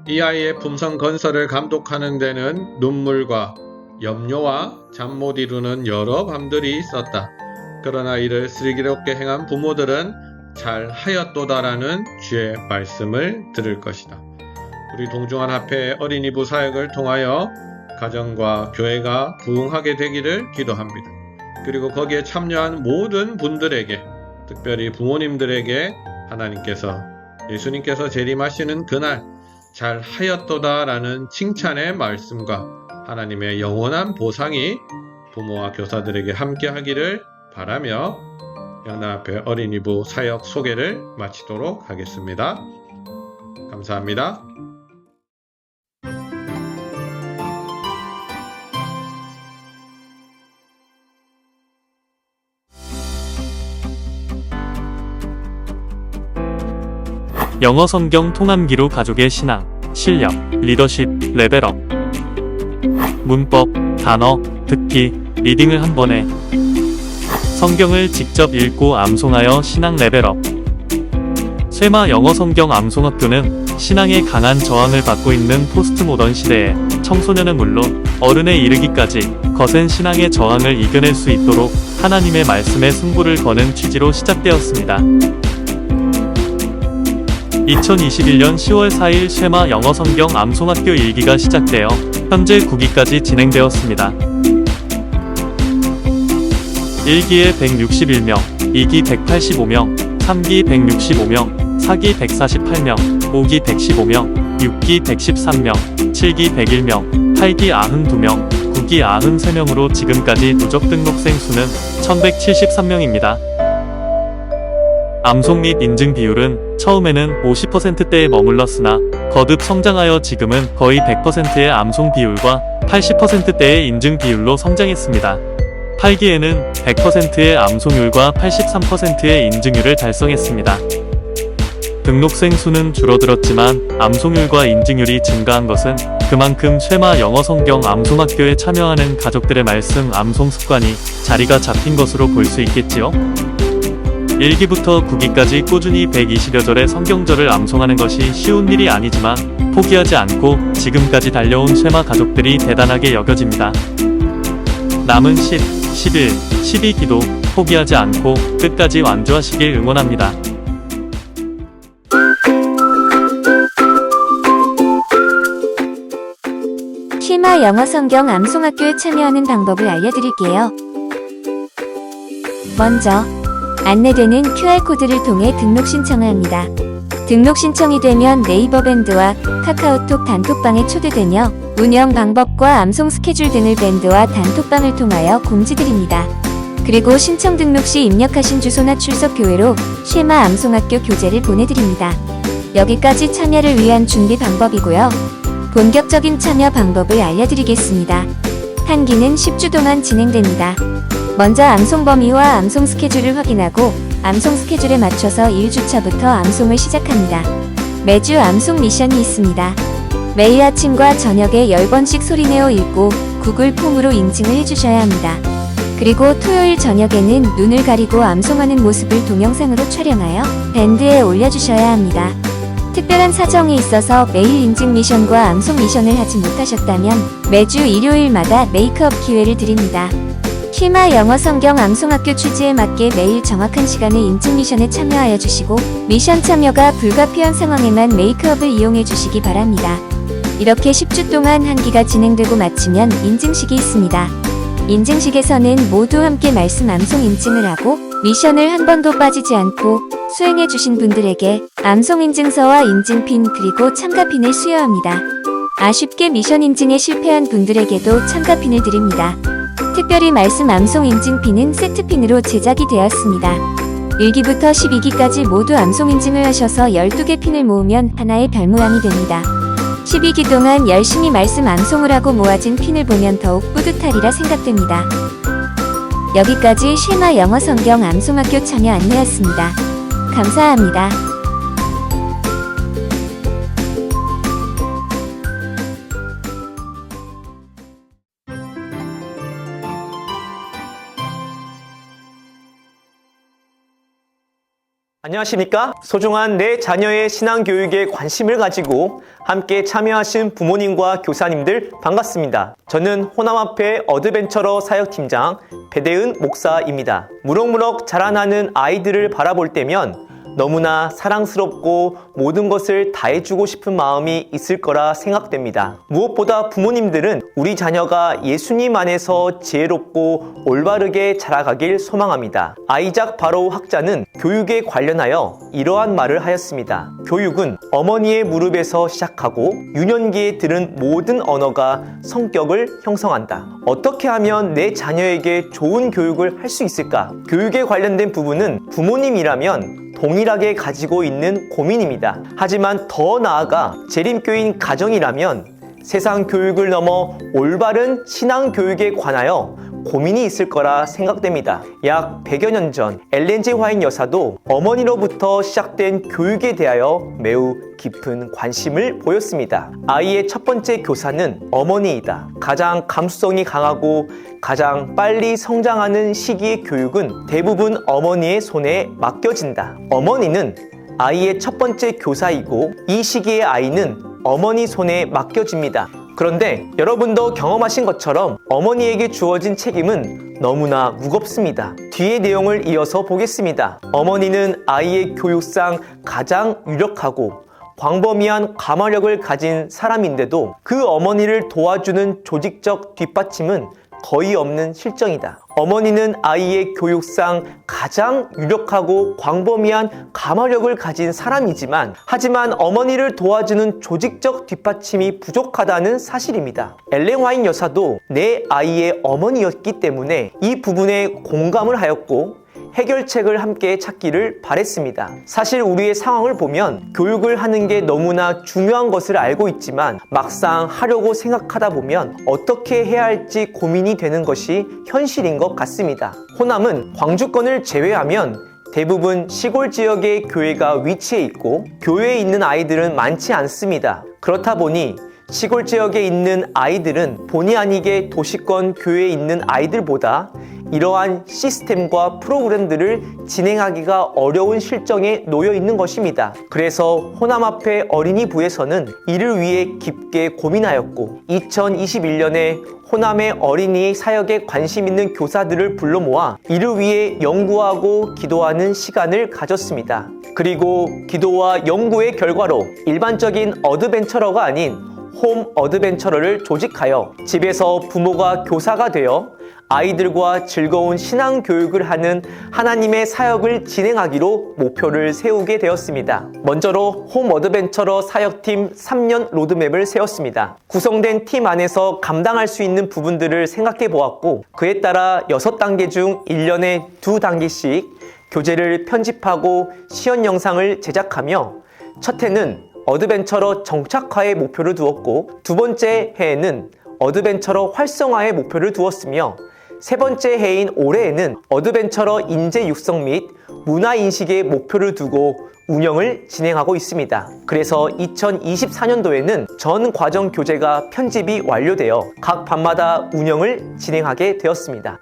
이 아이의 품성 건설을 감독하는 데는 눈물과 염려와 잠 못 이루는 여러 밤들이 있었다. 그러나 이를 슬기롭게 행한 부모들은 잘 하였도다라는 주의 말씀을 들을 것이다. 우리 동중한합회 어린이부 사역을 통하여 가정과 교회가 부흥하게 되기를 기도합니다. 그리고 거기에 참여한 모든 분들에게, 특별히 부모님들에게 하나님께서, 예수님께서 재림하시는 그날 잘 하였도다라는 칭찬의 말씀과 하나님의 영원한 보상이 부모와 교사들에게 함께 하기를 바라며 영남합회 어린이부 사역 소개를 마치도록 하겠습니다. 감사합니다. 영어 성경 통함기로 가족의 신앙, 실력, 리더십, 레벨업. 문법, 단어, 듣기, 리딩을 한 번에. 성경을 직접 읽고 암송하여 신앙 레벨업. 쇠마 영어 성경 암송학교는 신앙에 강한 저항을 받고 있는 포스트 모던 시대에 청소년은 물론 어른에 이르기까지 거센 신앙의 저항을 이겨낼 수 있도록 하나님의 말씀에 승부를 거는 취지로 시작되었습니다. 2021년 10월 4일 쇠마 영어 성경 암송학교 1기가 시작되어 현재 9기까지 진행되었습니다. 1기에 161명, 2기 185명, 3기 165명, 4기 148명, 5기 115명, 6기 113명, 7기 101명, 8기 92명, 9기 93명으로 지금까지 누적 등록생 수는 1173명입니다. 암송 및 인증 비율은 처음에는 50%대에 머물렀으나 거듭 성장하여 지금은 거의 100%의 암송 비율과 80%대의 인증 비율로 성장했습니다. 8기에는 100%의 암송률과 83%의 인증률을 달성했습니다. 등록생 수는 줄어들었지만 암송률과 인증률이 증가한 것은 그만큼 쇠마 영어 성경 암송학교에 참여하는 가족들의 말씀 암송 습관이 자리가 잡힌 것으로 볼 수 있겠지요. 1기부터 9기까지 꾸준히 120여 절의 성경절을 암송하는 것이 쉬운 일이 아니지만 포기하지 않고 지금까지 달려온 쇠마 가족들이 대단하게 여겨집니다. 남은 10, 11, 12기도 포기하지 않고 끝까지 완주하시길 응원합니다. 쇠마 영어 성경 암송학교에 참여하는 방법을 알려드릴게요. 먼저 안내되는 QR코드를 통해 등록 신청을 합니다. 등록 신청이 되면 네이버 밴드와 카카오톡 단톡방에 초대되며 운영 방법과 암송 스케줄 등을 밴드와 단톡방을 통하여 공지드립니다. 그리고 신청 등록 시 입력하신 주소나 출석 교회로 쉐마 암송학교 교재를 보내드립니다. 여기까지 참여를 위한 준비 방법이고요. 본격적인 참여 방법을 알려드리겠습니다. 한기는 10주 동안 진행됩니다. 먼저 암송 범위와 암송 스케줄을 확인하고 암송 스케줄에 맞춰서 1주차부터 암송을 시작합니다. 매주 암송 미션이 있습니다. 매일 아침과 저녁에 10번씩 소리내어 읽고 구글 폼으로 인증을 해주셔야 합니다. 그리고 토요일 저녁에는 눈을 가리고 암송하는 모습을 동영상으로 촬영하여 밴드에 올려주셔야 합니다. 특별한 사정이 있어서 매일 인증 미션과 암송 미션을 하지 못하셨다면 매주 일요일마다 메이크업 기회를 드립니다. 쉐마 영어 성경 암송학교 취지에 맞게 매일 정확한 시간에 인증 미션에 참여하여 주시고 미션 참여가 불가피한 상황에만 메이크업을 이용해 주시기 바랍니다. 이렇게 10주 동안 한기가 진행되고 마치면 인증식이 있습니다. 인증식에서는 모두 함께 말씀 암송 인증을 하고 미션을 한 번도 빠지지 않고 수행해 주신 분들에게 암송 인증서와 인증핀 그리고 참가핀을 수여합니다. 아쉽게 미션 인증에 실패한 분들에게도 참가핀을 드립니다. 특별히 말씀 암송 인증핀은 세트핀으로 제작이 되었습니다. 1기부터 12기까지 모두 암송 인증을 하셔서 12개 핀을 모으면 하나의 별 모양이 됩니다. 12기 동안 열심히 말씀 암송을 하고 모아진 핀을 보면 더욱 뿌듯하리라 생각됩니다. 여기까지 쉐마 영어 성경 암송학교 참여 안내였습니다. 감사합니다. 안녕하십니까? 소중한 내 자녀의 신앙교육에 관심을 가지고 함께 참여하신 부모님과 교사님들 반갑습니다. 저는 호남앞에 어드벤처러 사역팀장 배대은 목사입니다. 무럭무럭 자라나는 아이들을 바라볼 때면 너무나 사랑스럽고 모든 것을 다해주고 싶은 마음이 있을 거라 생각됩니다. 무엇보다 부모님들은 우리 자녀가 예수님 안에서 지혜롭고 올바르게 자라가길 소망합니다. 아이작 바로우 학자는 교육에 관련하여 이러한 말을 하였습니다. 교육은 어머니의 무릎에서 시작하고 유년기에 들은 모든 언어가 성격을 형성한다. 어떻게 하면 내 자녀에게 좋은 교육을 할 수 있을까? 교육에 관련된 부분은 부모님이라면 동일하게 가지고 있는 고민입니다. 하지만 더 나아가 재림교인 가정이라면 세상 교육을 넘어 올바른 신앙 교육에 관하여 고민이 있을 거라 생각됩니다. 약 100여 년 전 엘렌 G 화이트 여사도 어머니로부터 시작된 교육에 대하여 매우 깊은 관심을 보였습니다. 아이의 첫 번째 교사는 어머니이다. 가장 감수성이 강하고 가장 빨리 성장하는 시기의 교육은 대부분 어머니의 손에 맡겨진다. 어머니는 아이의 첫 번째 교사이고 이 시기의 아이는 어머니 손에 맡겨집니다. 그런데 여러분도 경험하신 것처럼 어머니에게 주어진 책임은 너무나 무겁습니다. 뒤의 내용을 이어서 보겠습니다. 어머니는 아이의 교육상 가장 유력하고 광범위한 가마력을 가진 사람인데도 그 어머니를 도와주는 조직적 뒷받침은 거의 없는 실정이다. 어머니는 아이의 교육상 가장 유력하고 광범위한 가마력을 가진 사람이지만 하지만 어머니를 도와주는 조직적 뒷받침이 부족하다는 사실입니다. 엘렌 화이트 여사도 내 아이의 어머니였기 때문에 이 부분에 공감을 하였고 해결책을 함께 찾기를 바랬습니다. 사실 우리의 상황을 보면 교육을 하는 게 너무나 중요한 것을 알고 있지만 막상 하려고 생각하다 보면 어떻게 해야 할지 고민이 되는 것이 현실인 것 같습니다. 호남은 광주권을 제외하면 대부분 시골 지역의 교회가 위치해 있고 교회에 있는 아이들은 많지 않습니다. 그렇다 보니 시골 지역에 있는 아이들은 본의 아니게 도시권 교회에 있는 아이들보다 이러한 시스템과 프로그램들을 진행하기가 어려운 실정에 놓여 있는 것입니다. 그래서 호남 앞에 어린이부에서는 이를 위해 깊게 고민하였고 2021년에 호남의 어린이 사역에 관심 있는 교사들을 불러 모아 이를 위해 연구하고 기도하는 시간을 가졌습니다. 그리고 기도와 연구의 결과로 일반적인 어드벤처러가 아닌 홈 어드벤처러를 조직하여 집에서 부모가 교사가 되어 아이들과 즐거운 신앙 교육을 하는 하나님의 사역을 진행하기로 목표를 세우게 되었습니다. 먼저로 홈 어드벤처러 사역팀 3년 로드맵을 세웠습니다. 구성된 팀 안에서 감당할 수 있는 부분들을 생각해 보았고, 그에 따라 6단계 중 1년에 2단계씩 교재를 편집하고 시연 영상을 제작하며, 첫 해는 어드벤처러 정착화의 목표를 두었고, 두 번째 해에는 어드벤처러 활성화의 목표를 두었으며, 세 번째 해인 올해에는 어드벤처러 인재 육성 및 문화 인식의 목표를 두고 운영을 진행하고 있습니다. 그래서 2024년도에는 전 과정 교재가 편집이 완료되어 각 반마다 운영을 진행하게 되었습니다.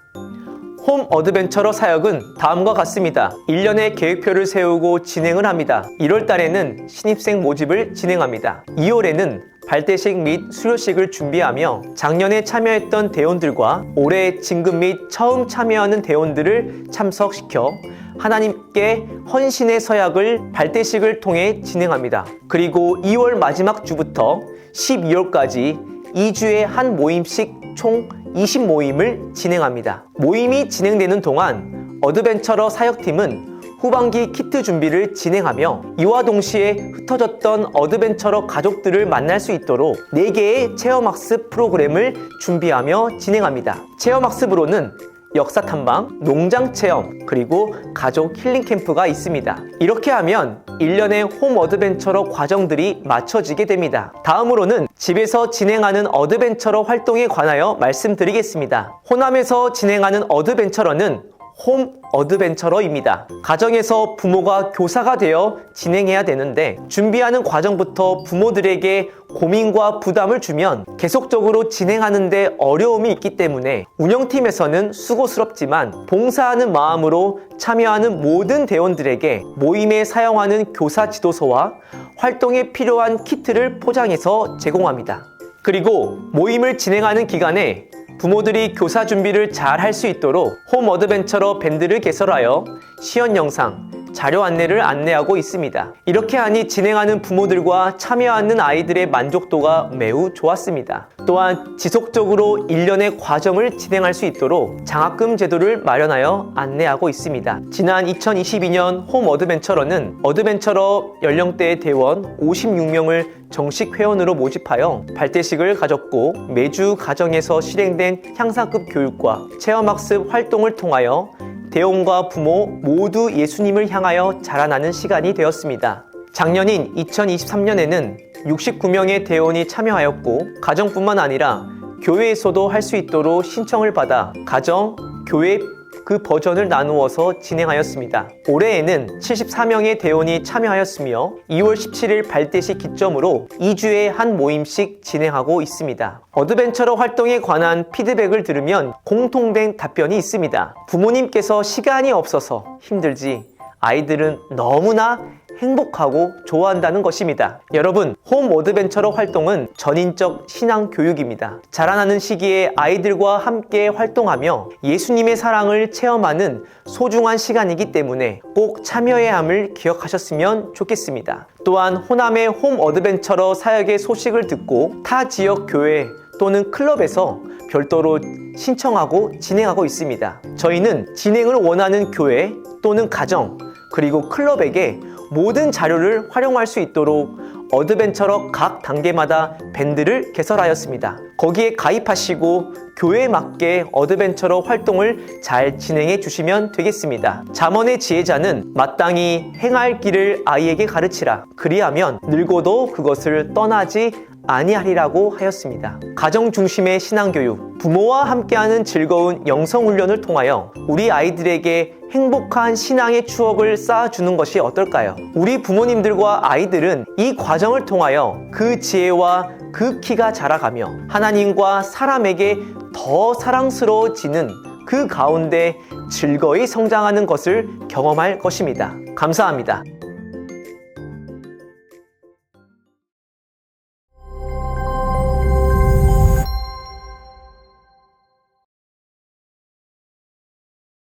홈 어드벤처러 사역은 다음과 같습니다. 1년의 계획표를 세우고 진행을 합니다. 1월 달에는 신입생 모집을 진행합니다. 2월에는 발대식 및 수료식을 준비하며 작년에 참여했던 대원들과 올해 진급 및 처음 참여하는 대원들을 참석시켜 하나님께 헌신의 서약을 발대식을 통해 진행합니다. 그리고 2월 마지막 주부터 12월까지 2주에 한 모임씩 총 20모임을 진행합니다. 모임이 진행되는 동안 어드벤처러 사역팀은 후반기 키트 준비를 진행하며, 이와 동시에 흩어졌던 어드벤처러 가족들을 만날 수 있도록 4개의 체험학습 프로그램을 준비하며 진행합니다. 체험학습으로는 역사 탐방, 농장 체험, 그리고 가족 힐링 캠프가 있습니다. 이렇게 하면 1년의 홈 어드벤처러 과정들이 맞춰지게 됩니다. 다음으로는 집에서 진행하는 어드벤처러 활동에 관하여 말씀드리겠습니다. 호남에서 진행하는 어드벤처러는 홈 어드벤처러입니다. 가정에서 부모가 교사가 되어 진행해야 되는데, 준비하는 과정부터 부모들에게 고민과 부담을 주면 계속적으로 진행하는데 어려움이 있기 때문에 운영팀에서는 수고스럽지만 봉사하는 마음으로 참여하는 모든 대원들에게 모임에 사용하는 교사 지도서와 활동에 필요한 키트를 포장해서 제공합니다. 그리고 모임을 진행하는 기간에 부모들이 교사 준비를 잘 할 수 있도록 홈 어드벤처러 밴드를 개설하여 시연 영상, 자료 안내를 안내하고 있습니다. 이렇게 하니 진행하는 부모들과 참여하는 아이들의 만족도가 매우 좋았습니다. 또한 지속적으로 1년의 과정을 진행할 수 있도록 장학금 제도를 마련하여 안내하고 있습니다. 지난 2022년 홈 어드벤처러는 어드벤처러 연령대 대원 56명을 정식 회원으로 모집하여 발대식을 가졌고, 매주 가정에서 실행된 향상급 교육과 체험학습 활동을 통하여 대원과 부모 모두 예수님을 향하여 자라나는 시간이 되었습니다. 작년인 2023년에는 69명의 대원이 참여하였고, 가정뿐만 아니라 교회에서도 할 수 있도록 신청을 받아 가정, 교회 그 버전을 나누어서 진행하였습니다. 올해에는 74명의 대원이 참여하였으며 2월 17일 발대식 기점으로 2주에 한 모임씩 진행하고 있습니다. 어드벤처러 활동에 관한 피드백을 들으면 공통된 답변이 있습니다. 부모님께서 시간이 없어서 힘들지 아이들은 너무나 행복하고 좋아한다는 것입니다. 여러분, 홈 어드벤처러 활동은 전인적 신앙 교육입니다. 자라나는 시기에 아이들과 함께 활동하며 예수님의 사랑을 체험하는 소중한 시간이기 때문에 꼭 참여해야 함을 기억하셨으면 좋겠습니다. 또한 호남의 홈 어드벤처러 사역의 소식을 듣고 타 지역 교회 또는 클럽에서 별도로 신청하고 진행하고 있습니다. 저희는 진행을 원하는 교회 또는 가정, 그리고 클럽에게 모든 자료를 활용할 수 있도록 어드벤처러 각 단계마다 밴드를 개설하였습니다. 거기에 가입하시고 교회에 맞게 어드벤처러 활동을 잘 진행해 주시면 되겠습니다. 잠언의 지혜자는 마땅히 행할 길을 아이에게 가르치라. 그리하면 늙어도 그것을 떠나지 아니하리라고 하였습니다. 가정 중심의 신앙교육, 부모와 함께하는 즐거운 영성훈련을 통하여 우리 아이들에게 행복한 신앙의 추억을 쌓아주는 것이 어떨까요? 우리 부모님들과 아이들은 이 과정을 통하여 그 지혜와 그 키가 자라가며 하나님과 사람에게 더 사랑스러워지는 그 가운데 즐거이 성장하는 것을 경험할 것입니다. 감사합니다.